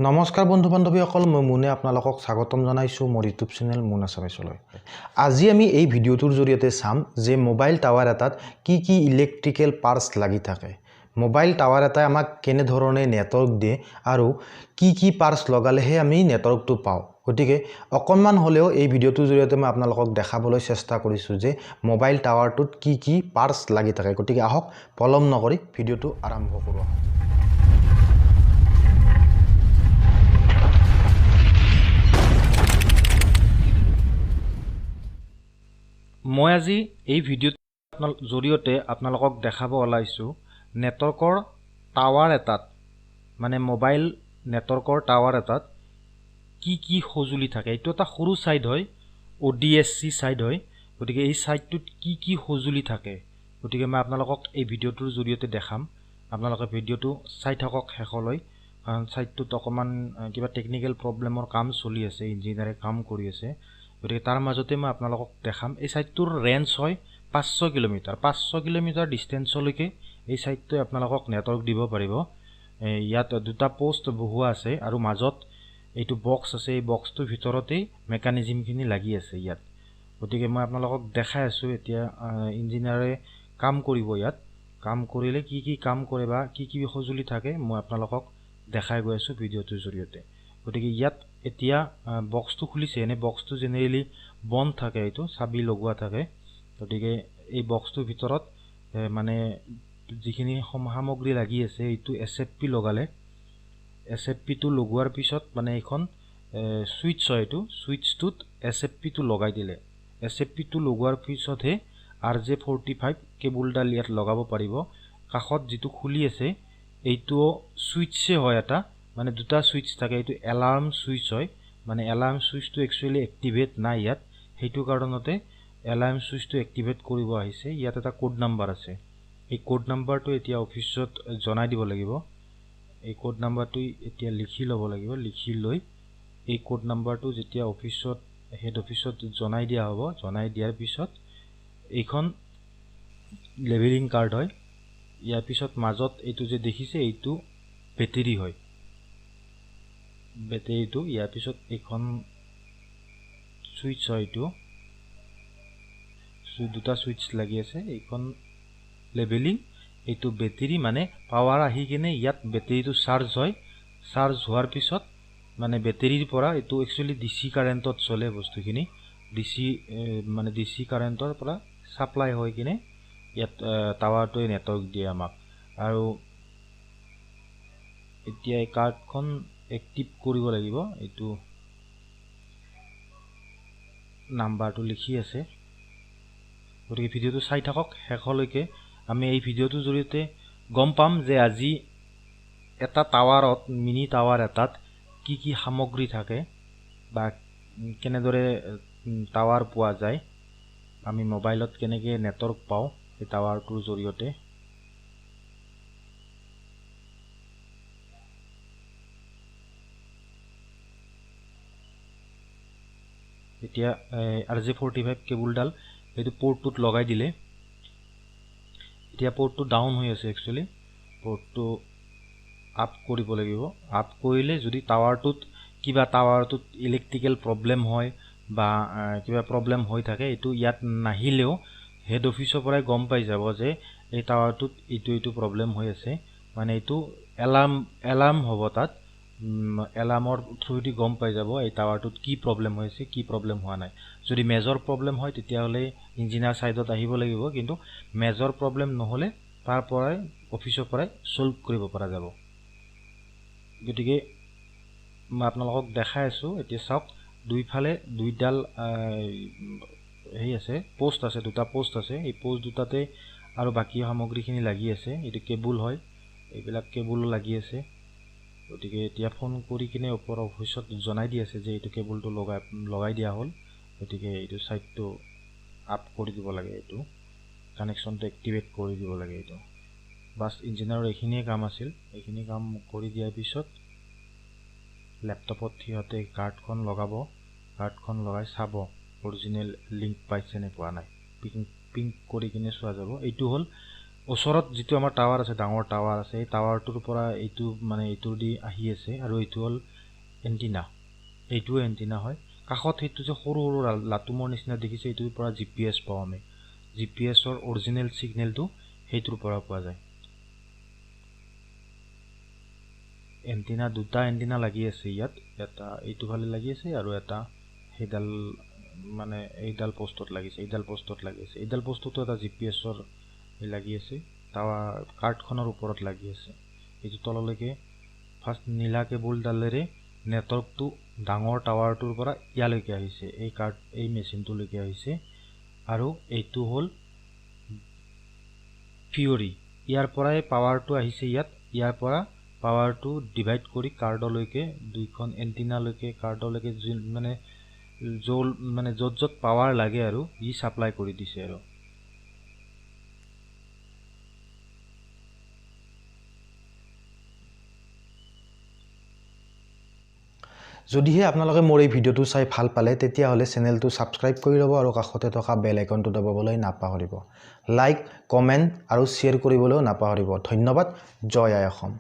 নমস্কাৰ বন্ধু বান্ধৱীসকল, মই মুনে আপোনালোকক স্বাগতম জনাইছোঁ মোৰ ইউটিউব চেনেল মুন আছামিছলৈ। আজি আমি এই ভিডিঅ'টোৰ জৰিয়তে চাম যে মোবাইল টাৱাৰ এটাত কি কি ইলেক্ট্ৰিকেল পাৰ্টছ লাগি থাকে, মোবাইল টাৱাৰ এটাই আমাক কেনেধৰণে নেটৱৰ্ক দিয়ে আৰু কি কি পাৰ্টছ লগালেহে আমি নেটৱৰ্কটো পাওঁ। গতিকে অকণমান হ'লেও এই ভিডিঅ'টোৰ জৰিয়তে মই আপোনালোকক দেখাবলৈ চেষ্টা কৰিছোঁ যে মোবাইল টাৱাৰটোত কি কি পাৰ্টছ লাগি থাকে। গতিকে আহক পলম নকৰি ভিডিঅ'টো আৰম্ভ কৰোঁ। মই আজি এই ভিডিঅ'টোৰ জৰিয়তে আপোনালোকক দেখাব ওলাইছোঁ নেটৱৰ্কৰ টাৱাৰ এটাত, মানে মোবাইল নেটৱৰ্কৰ টাৱাৰ এটাত কি কি সঁজুলি থাকে। এইটো এটা সৰু ছাইড হয়, ODSC ছাইড হয়। গতিকে এই ছাইডটোত কি কি সঁজুলি থাকে, গতিকে মই আপোনালোকক এই ভিডিঅ'টোৰ জৰিয়তে দেখাম। আপোনালোকে ভিডিঅ'টো চাই থাকক শেষলৈ, কাৰণ ছাইডটোত অকণমান কিবা টেকনিকেল প্ৰব্লেমৰ কাম চলি আছে, ইঞ্জিনিয়াৰে কাম কৰি আছে। গতিকে তাৰ মাজতে মই আপোনালোকক দেখাম। এই ছাইডটোৰ ৰেঞ্জ হয় 500 কিলোমিটাৰ। 500 কিলোমিটাৰ ডিষ্টেঞ্চলৈকে এই ছাইডটোৱে আপোনালোকক নেটৱৰ্ক দিব পাৰিব। ইয়াত দুটা পোষ্ট বহোৱা আছে আৰু মাজত এইটো বক্স আছে। এই বক্সটোৰ ভিতৰতেই মেকানিজিমখিনি লাগি আছে ইয়াত। গতিকে মই আপোনালোকক দেখাই আছোঁ এতিয়া ইঞ্জিনিয়াৰে কাম কৰিব। ইয়াত কাম কৰিলে কি কি কাম কৰে বা কি কি সঁজুলি থাকে মই আপোনালোকক দেখাই গৈ আছোঁ ভিডিঅ'টোৰ জৰিয়তে। গতিকে ইয়াত এতিয়া বক্সটো খুলিছে। এনে বক্সটো জেনেৰেলি বন্ধ থাকে, এইটো চাবি লগোৱা থাকে। গতিকে এই বক্সটোৰ ভিতৰত মানে যিখিনি সামগ্ৰী লাগি আছে, এইটো SFP লগালে। SFPটো লগোৱাৰ পিছত মানে এইখন ছুইচ হয়, এইটো ছুইচটোত SFPটো লগাই দিলে। SFPটো লগোৱাৰ পিছতহে RJ45 কেবুলডাল ইয়াত লগাব পাৰিব। কাষত যিটো খুলি আছে এইটোও ছুইচে হয় এটা, মানে দুটা ছুইচ থাকে। এইটো এলাৰ্ম ছুইচ হয়, মানে এলাৰ্ম ছুইচটো একচুৱেলি এক্টিভেট নাই ইয়াত, সেইটো কাৰণতে এলাৰ্ম ছুইচটো এক্টিভেট কৰিব আহিছে। ইয়াত এটা কোড নাম্বাৰ আছে, এই কোড নাম্বাৰটো এতিয়া অফিচত জনাই দিব লাগিব। এই কোড নাম্বাৰটো এতিয়া লিখি ল'ব লাগিব। লিখি লৈ এই কোড নাম্বাৰটো যেতিয়া হেড অফিচত জনাই দিয়া হ'ব, জনাই দিয়াৰ পিছত এইখন লেবেলিং কাৰ্ড হয়। ইয়াৰ পিছত মাজত এইটো যে দেখিছে এইটো বেটেৰী হয়, বেটেৰীটো। ইয়াৰ পিছত এইখন ছুইচ হয়, এইটো দুটা ছুইচ লাগি আছে। এইখন লেবেলিং, এইটো বেটেৰী, মানে পাৱাৰ আহি কিনে ইয়াত বেটেৰীটো চাৰ্জ হয়। চাৰ্জ হোৱাৰ পিছত মানে বেটেৰীৰ পৰা এইটো একচুৱেলি DC কাৰেণ্টত চলে বস্তুখিনি। মানে DC কাৰেণ্টৰ পৰা ছাপ্লাই হৈ কিনে ইয়াত টাৱাৰটোৱে নেটৱৰ্ক দিয়ে আমাক। আৰু এতিয়া এই কাৰ্ডখন এক্টিভ কৰিব লাগিব। এইটো নাম্বাৰটো লিখি আছে। গতিকে ভিডিঅ'টো চাই থাকক শেষলৈকে। আমি এই ভিডিঅ'টোৰ জৰিয়তে গম পাম যে আজি এটা টাৱাৰত, মিনি টাৱাৰ এটাত কি কি সামগ্ৰী থাকে বা কেনেদৰে টাৱাৰ পোৱা যায়, আমি মোবাইলত কেনেকৈ নেটৱৰ্ক পাওঁ এই টাৱাৰটোৰ জৰিয়তে। এতিয়া RJ45 কেবুলডাল এইটো পৰ্টটোত লগাই দিলে। এতিয়া পৰ্টটো ডাউন হৈ আছে, একচুৱেলি পৰ্টটো আপ কৰিব লাগিব। আপ কৰিলে যদি টাৱাৰটোত ইলেক্ট্ৰিকেল প্ৰব্লেম হয় বা কিবা প্ৰব্লেম হৈ থাকে, এইটো ইয়াত নাহিলেও হেড অফিচৰ পৰাই গম পাই যাব যে এই টাৱাৰটোত এইটো প্ৰব্লেম হৈ আছে। মানে এইটো এলাৰ্ম হ'ব, তাত এলাৰ্মৰ থ্ৰুদি গম পাই যাব এই টাৱাৰটোত কি প্ৰব্লেম হৈ আছে, কি প্ৰব্লেম হোৱা নাই। যদি মেজৰ প্ৰব্লেম হয় তেতিয়াহ'লে ইঞ্জিনিয়াৰ ছাইডত আহিব লাগিব, কিন্তু মেজৰ প্ৰব্লেম নহ'লে তাৰ পৰাই অফিচৰ পৰাই ছল্ভ কৰিব পৰা যাব। গতিকে মই আপোনালোকক দেখাই আছোঁ। এতিয়া চাওক, দুইফালে দুইডাল আছে, পোষ্ট আছে, দুটা পোষ্ট আছে। এই পোষ্ট দুটাতে আৰু বাকী সামগ্ৰীখিনি লাগি আছে। এইটো কেবুল হয়, এইবিলাক কেবুলো লাগি আছে। গতিকে এতিয়া ফোন কৰি কিনে ওপৰৰ অফিচত জনাই দি আছে যে এইটো কেবুলটো লগাই দিয়া হ'ল। গতিকে এইটো ছাইডটো আপ কৰি দিব লাগে, এইটো কানেকশ্যনটো এক্টিভেট কৰি দিব লাগে। এইটো বাছ ইঞ্জিনিয়াৰৰ এইখিনিয়ে কাম আছিল। এইখিনি কাম কৰি দিয়াৰ পিছত লেপটপত সিহঁতে কাৰ্ডখন লগাব। কাৰ্ডখন লগাই চাব অৰিজিনেল লিংক পাইছে নে পোৱা নাই, পিং কৰি কিনে চোৱা যাব। এইটো হ'ল ওচৰত যিটো আমাৰ টাৱাৰ আছে, ডাঙৰ টাৱাৰ আছে, এই টাৱাৰটোৰ পৰা এইটো মানে এইটোৰ দি আহি আছে আৰু এইটো হ'ল এণ্টিনা, এইটোও এণ্টিনা হয়। কাষত সেইটো যে সৰু সৰু লাটুমৰ নিচিনা দেখিছে, এইটোৰ পৰা GPS পাওঁ আমি। GPSৰ অৰিজিনেল ছিগনেলটো সেইটোৰ পৰা পোৱা যায়। এণ্টিনা দুটা এণ্টিনা লাগি আছে ইয়াত, এটা এইটো ফালে লাগি আছে আৰু এটা সেইডাল মানে এইডাল পোষ্টত লাগিছে, এইডাল পোষ্টত লাগি আছে। এইডাল পোষ্টতো এটা GPSৰ লাগি আছে, টাৱাৰ কাৰ্ডখনৰ ওপৰত লাগি আছে। এইটো তললৈকে ফাৰ্ষ্ট নীলা কেবুলডালেৰে নেটৱৰ্কটো ডাঙৰ টাৱাৰটোৰ পৰা ইয়ালৈকে আহিছে, এই মেচিনটোলৈকে আহিছে। আৰু এইটো হ'ল ফিউৰি, ইয়াৰ পৰাই পাৱাৰটো আহিছে ইয়াত, ইয়াৰ পৰা পাৱাৰটো ডিভাইড কৰি কাৰ্ডলৈকে, দুইখন এণ্টিনালৈকে কাৰ্ডলৈকে মানে য'ত য'ত পাৱাৰ লাগে আৰু ই ছাপ্লাই কৰি দিছে আৰু। যদিহে আপোনালোকে মোৰ এই ভিডিঅ'টো চাই ভাল পালে তেতিয়াহ'লে চেনেলটো ছাবস্ক্ৰাইব কৰি ল'ব আৰু কাষতে থকা বেল আইকনটো দবাবলৈ নাপাহৰিব। লাইক, কমেণ্ট আৰু শ্বেয়াৰ কৰিবলৈও নাপাহৰিব। ধন্যবাদ। জয় আই অসম।